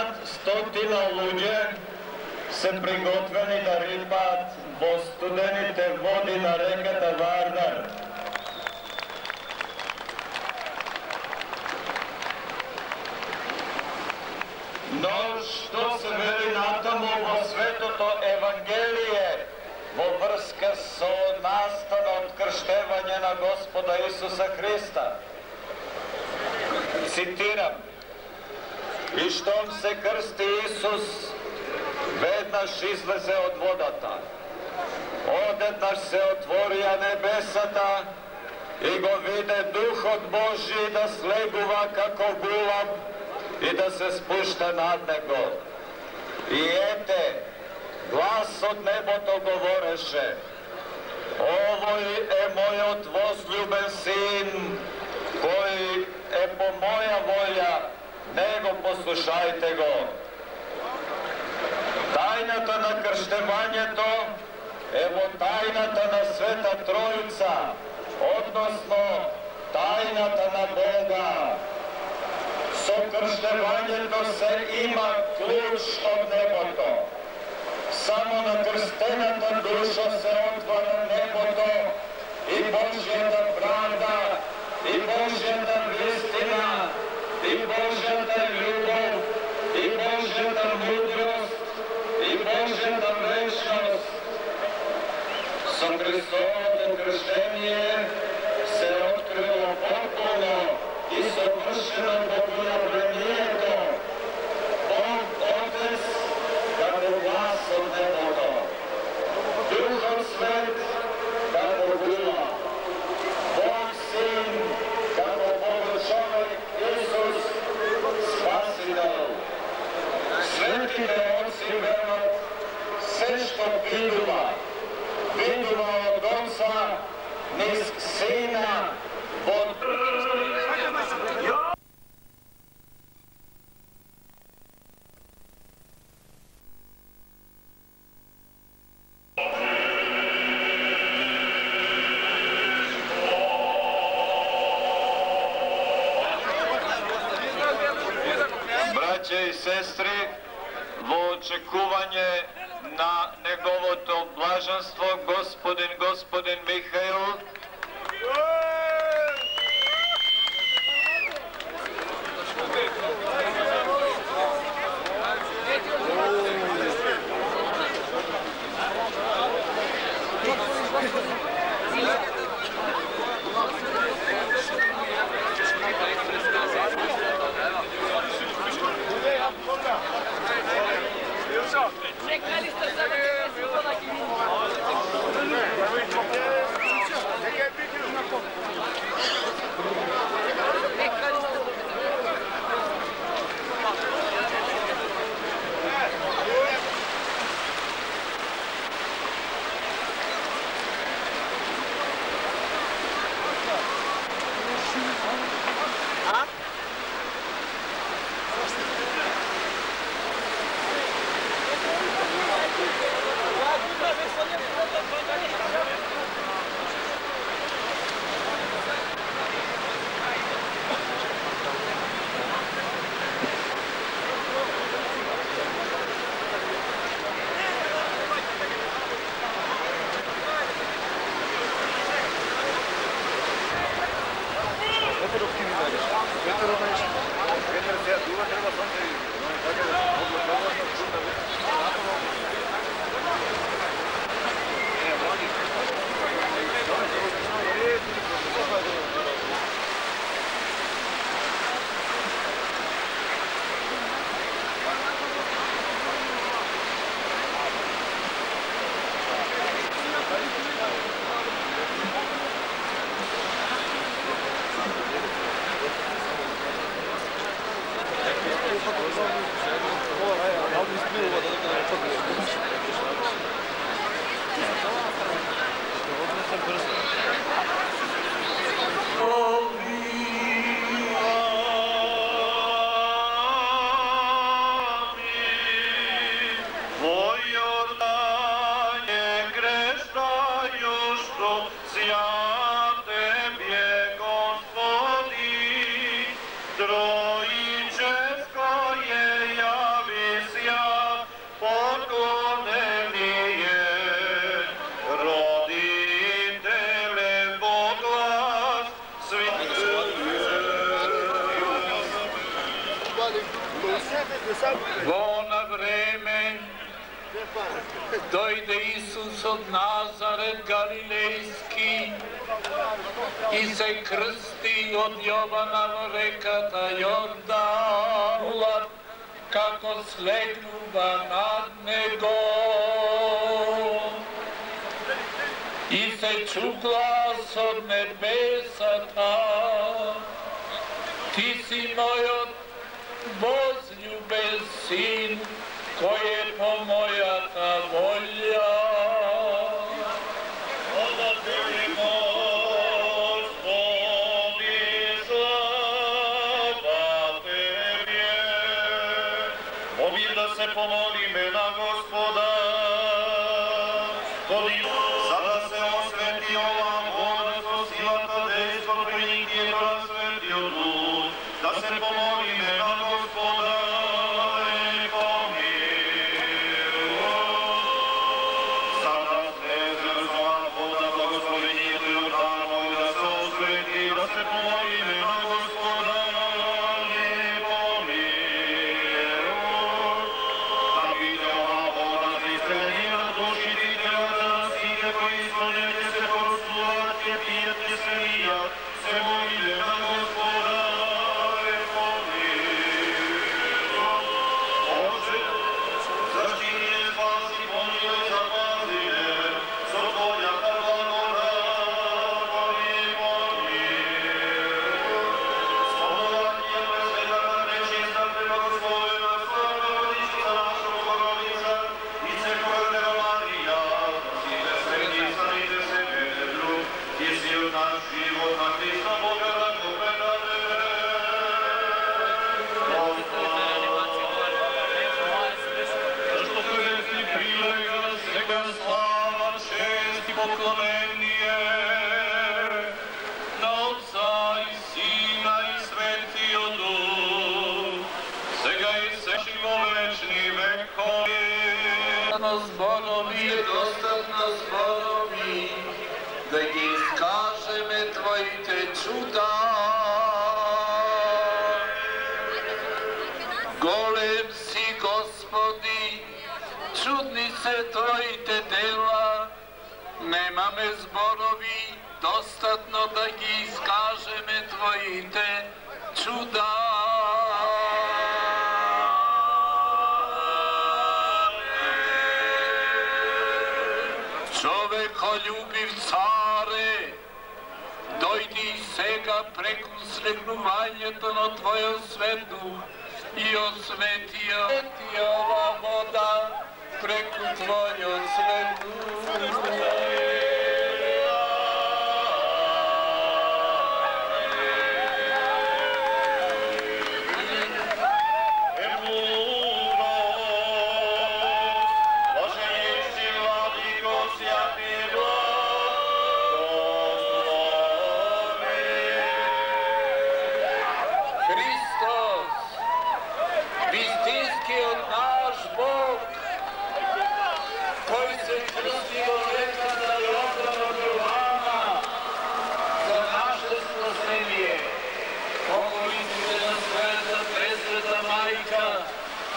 над 100 луѓе се приготвени да рибаат во студените води на реката Вардар. Но што се вели натаму во светото Евангелие во врска со настанот крштевање на Господа Исуса Христа? Цитирам: "И штом се крсти Исус, веднаш излезе од водата. Одеднаш се отворија небесата и го виде Духот Божи да слегува како гулаб и да се спушта над него. И ете, глас од небото говореше: Овој е мојот возлюбен син, кој е по моја волја, него послушајте го." Тајната на крштевањето е во тајната на Света Тројца, односно тајната на Бога. Со крштевањето се има клуч од небото. Само на крстената душа се отвара небото и Божјата правда, и Божјата вистина, и Божјата љубов, и Божјата мудрост, и Божјата вечност. Со Христовото крштение се открило потполно и совршено богојавлението. Бог Отец како глас од небото, Духот Свет како гула, Бог Син како Богочовек Исус Спасител. Светите Отци велат: се што видува од Отца низ Сина во Браќа и сестри, во очекување на неговото блаженство господин Михаил, Во она време дојде Исус од Назарет Галилејски и се крсти од Јована во реката Јордан, како слегнува над него. И се чу глас од небесата: Ти си мојот возљубен син, кој е по мојата волја. Ода тебе, Господи, слава Тебе. Моби да се помолиме на Господа, за да се освети ова вода со силата дејството и никието расветио дух, да се помолиме на Господа. Зборови, достатно зборови, да ги скажеме Твоите чуда. Голем си, Господи, чудни се Твоите дела, немаме зборови, достатно да ги изкажеме Твоите чуда. Човеколюбив царе, дојди сега преку слегнувањето на Твојот свет дух и освети ова вода преку Твојот свет дух.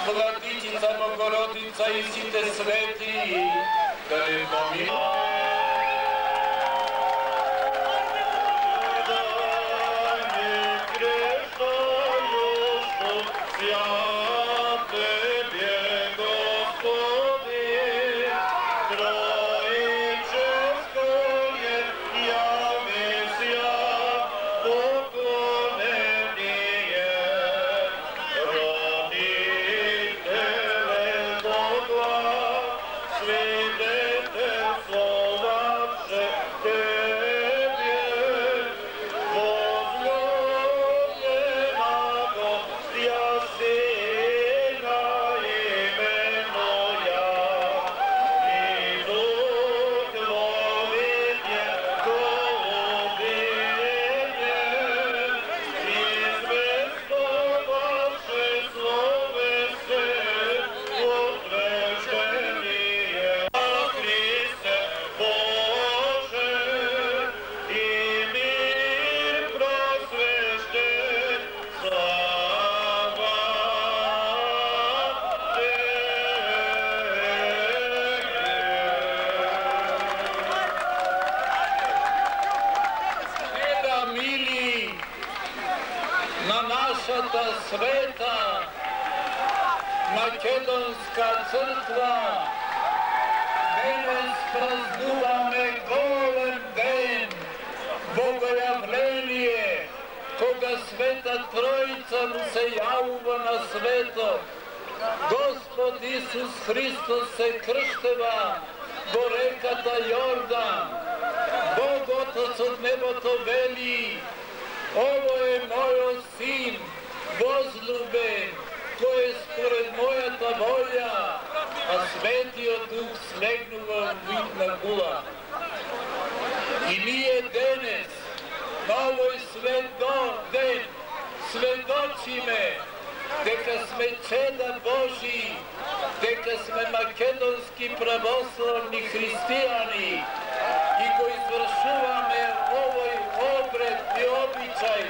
Владичица Богородица и сите свети, да ја помилува. Свидетелство нашата света Македонска црква денес празнуваме голем ден, богојавление, кога Света Троица му се јавува на светот. Господ Исус Христос се крштева во реката Јордан. Бог Отец од небото вели: ово е мојот син, возлюбен, кој е според мојата волја, а Светиот Дух слегнува вид на гула. И ние денес, на овој светот ден, сведочиме дека сме чеда Божи, дека сме македонски православни христијани и го извршуваме овој обред и обичај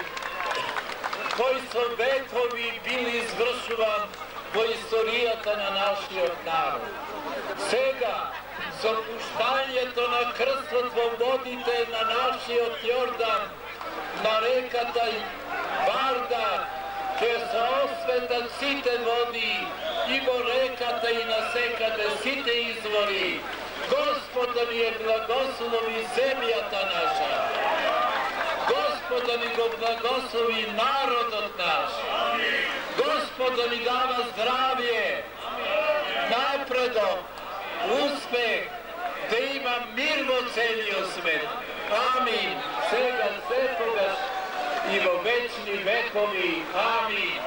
кој со векови бил извршуван во историјата на нашиот народ. Сега, со пуштањето на крстот во водите на нашиот Јордан, на реката Вардар, ќе се осветат сите води и во реката и насекаде сите извори. Господ да ни е благослови земјата наша. Господ да ни го благослови народот наш. Господ да ни дава здравје, напредок, успех, да има мир во целиот свет. Амин. Сега, секогаш и во вечни векови. Амин.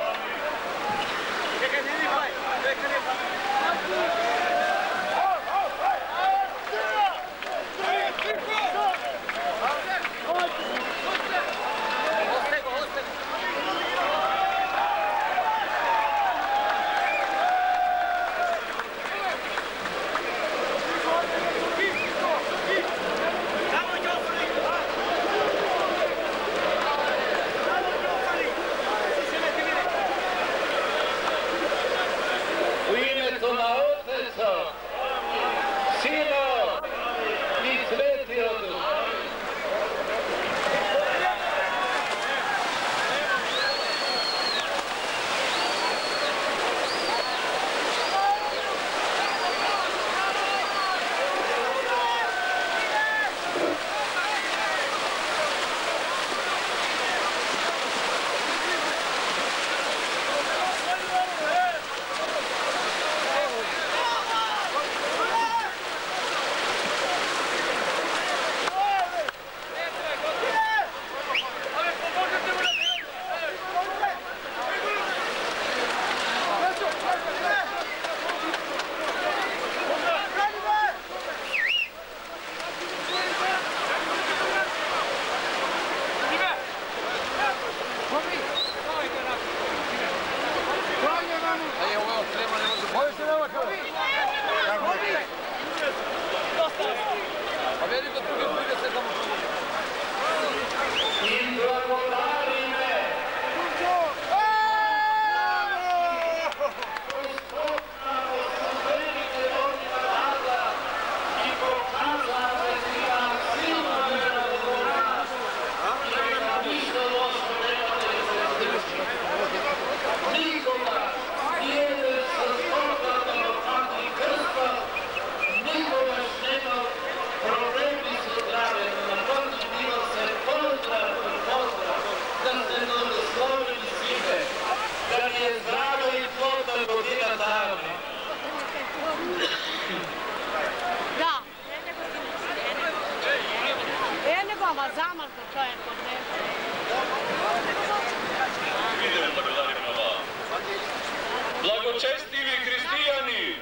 Благочестиви христијани,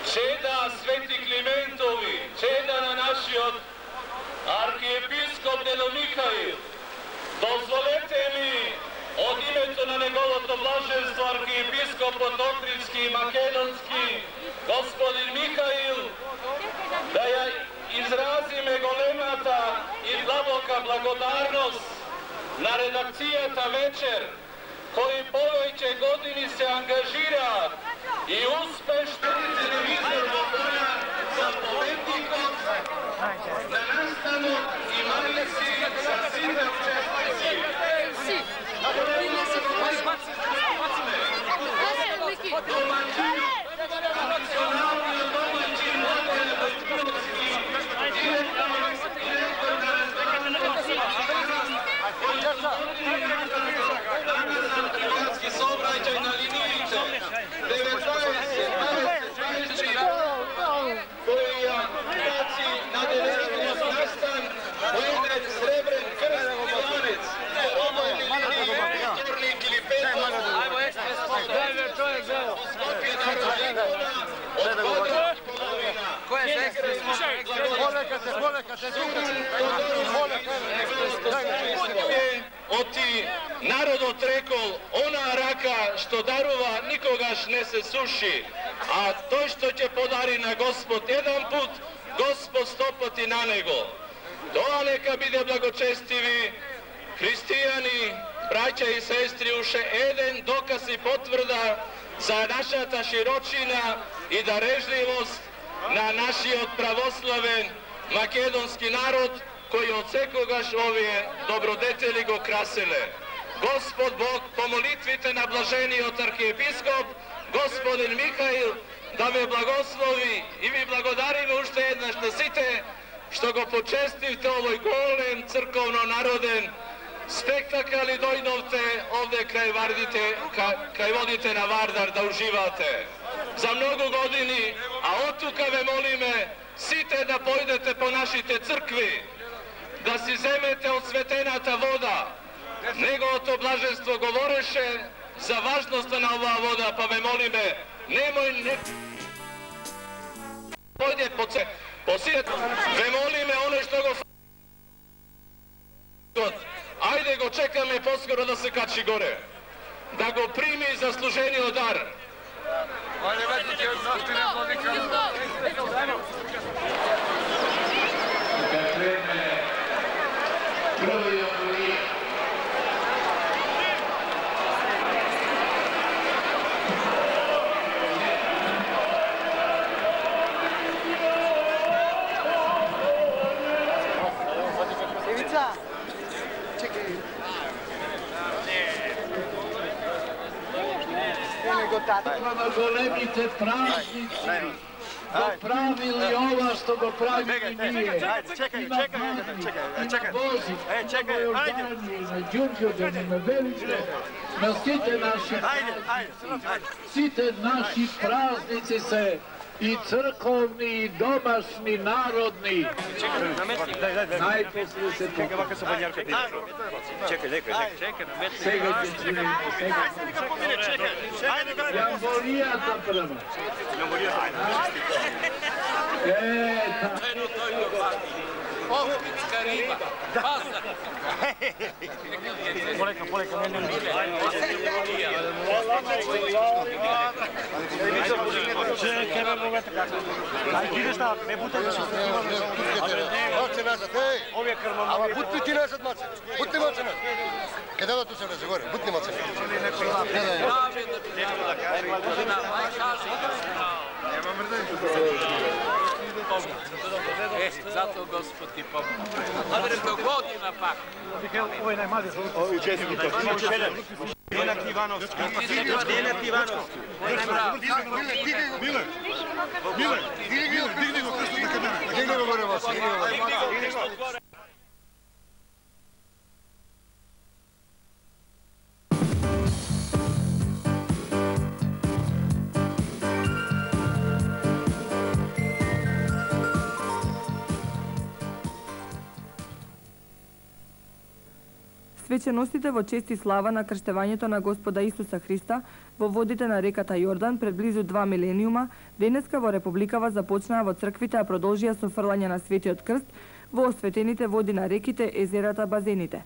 чеда Свети Климентови, чеда на нашиот архиепископ Дедо Михаил, дозволете ми од името на неговото блаженство архиепископот Охридски и Македонски, господин Михаил, да ја изразиме големата и длабока благодарност на редакцијата Вечер, кои повеќе години се ангажираат и успешно телевизор во која за поведникот на настанот и малици за сите учесници. Klimatski saobraćaj na linijite 19 koji je na 19 nastan Vojnet Srebren Krst Milanec po ovoj liniji vtornik ili petak Skopje narodnikona od 20 Oti narod rekol, ona raka što darova nikogaš ne se suši, a to što će podari na Gospod jedan put, Gospod stopati na nego. To neka bide blagočestivi hристијани, braća i sestri, uše jedan dokaz i potvrda za naša ta širočina i darežljivost na naši od pravoslaven makedonski narod koji od sekogaš ove dobrodeteli go krasile. Gospod Bog, po molitvite na blaženi od arhijepiskop, gospodin Mihail, da me blagoslovi i vi blagodarime ušte jedna što site, što go počestivte ovoj golem crkovno naroden spektakl i dojnovte ovde kaj vodite na Vardar da uživate. Za mnogo godini, a otukave molime, site da pojdete po našite crkvi, da si zemete od svetenata voda, nego to blaženstvo govoreše za važnost na ova voda, pa me molime, nemoj ne... Pojde po svijet, me molime ono što go... Ajde go, čeka me poskoro da se kači gore, da go primi zasluženi dar. Ajde, vedite, naštine vladika. Prvi oblik. Ivica! Čekaj. Na golemite praznici popravili ova što go pravili nije. Čekaj. Na Božić, na Jordaniji, na Đurđevdanu, na Veliče, na site naši praznici se i crkovni, i domašni, narodni. Najposlije se to... Čekaj. Jamborijata prva. Ohupinska riba. Poleka, Čekaj, me mogu tako. Ajde, ideš da, me butaj da. Mače nazad, ej! Ovdje krmamo. Ама бутни ти назад, Маče. Бутни Маče назад. Къде да tu се влезе горе? Бутни Маče назад. Нема мрден. Zato Gospod ti pomoći. Do godina pak. Ovo je najmali. Ovo je čestiti. Nenad Ivanovski. Миле, дигни го крстот на камера. Дигни го горе, Маče. Свеченостите во чест и слава на крштевањето на Господа Исуса Христа во водите на реката Јордан пред близу 2 милениума, денеска во Републикава започнаа во црквите, а продолжија со фрлање на светиот крст во осветените води на реките, езерата, базените.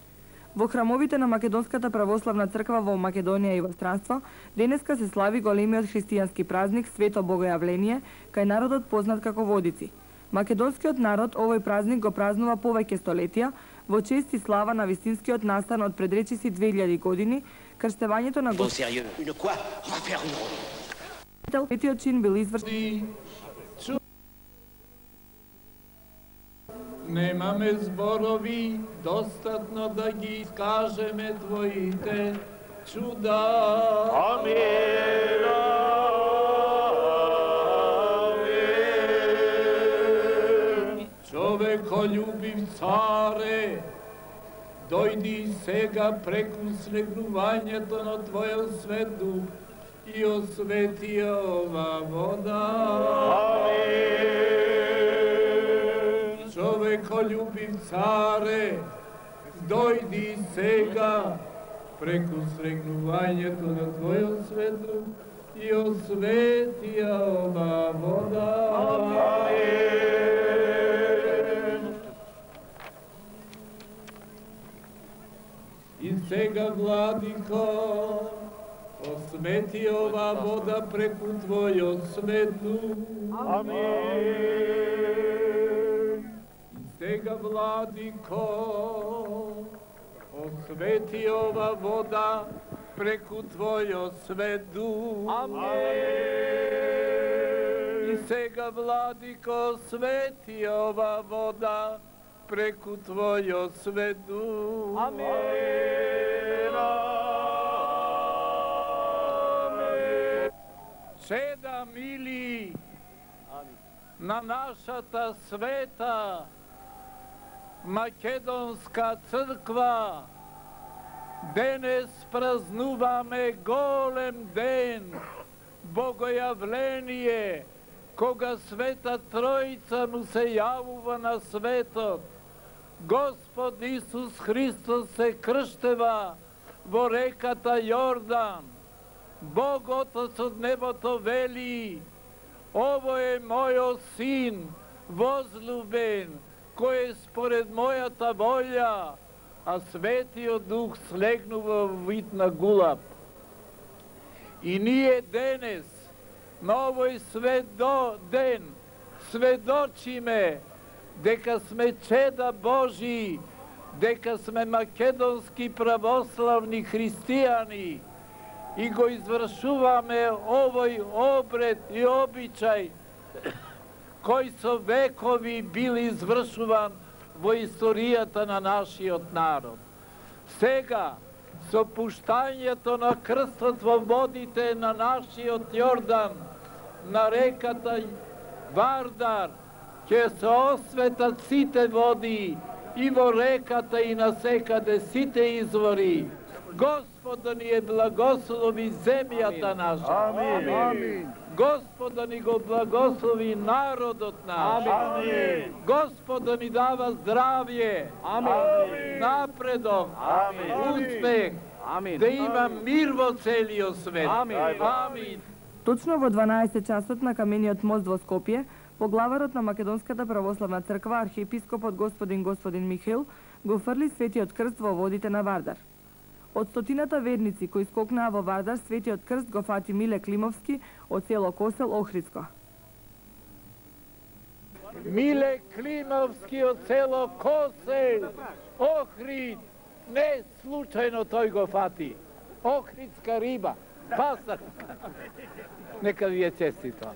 Во храмовите на Македонската православна црква во Македонија и во странство, денеска се слави големиот христијански празник Свето Богојавление, кај народот познат како водици. Македонскиот народ овој празник го празнува повеќе столетија, во чест и слава на вистинскиот настан од предречиси 2000 години, крштевањето на Господ. Светиот чин бил извршен. Немаме зборови достатно да ги искажеме твоите чуда. Амин. Човеколюбив царе, дојди сега преку слегнувањето на Твојот свет дух и освети ова вода. Амин. Човеколюбив царе, дојди сега преку слегнувањето на Твојот свет дух и освети ова вода. Амин. И сега, Владико, освети ова вода преку Твојот свет дух. Амин. И сега, Владико, освети ова вода преку Твојот свет дух. Амин. И сега, Владико, освети ова вода преку Твојот свет дух. Амин. Чеда мили на нашата света Македонска црква, денес празнуваме голем ден, богојавление, кога Света Троица му се јавува на светот. Господ Исус Христос се крштева во реката Јордан. Бог Отец од небото вели: ово е мојот син, возлюбен, кој е според мојата волја, а Светиот Дух слегнува во вид на гулаб. И ние денес, на овој ден, сведочиме дека сме чеда Божии, дека сме македонски православни христијани и го извршуваме овој обред и обичај кој со векови бил извршуван во историјата на нашиот народ. Сега, со пуштањето на крстот во водите на нашиот Јордан, на реката Вардар, ќе се осветат сите води и во реката и насекаде сите извори. Господ да ни е благослови земјата наша. Амин. Господ да ни го благослови народот наш. Амин. Господ да ни дава здравје. Амин. Напредок. Амин. Успех. Амин. Да има мир во целиот свет. Амин. Амин. Точно во 12 часот на камениот мост во Скопје, поглаварот на Македонската православна црква, архиепископот господин Михаил, го фрли Светиот крст во водите на Вардар. Од стотината верници кои скокнаа во Вардар, Светиот крст го фати Миле Климовски од село Косел, Охридско. Миле Климовски од село Косел, Охрид, не случајно тој го фати. Охридска риба, пасар. Нека ви е честито.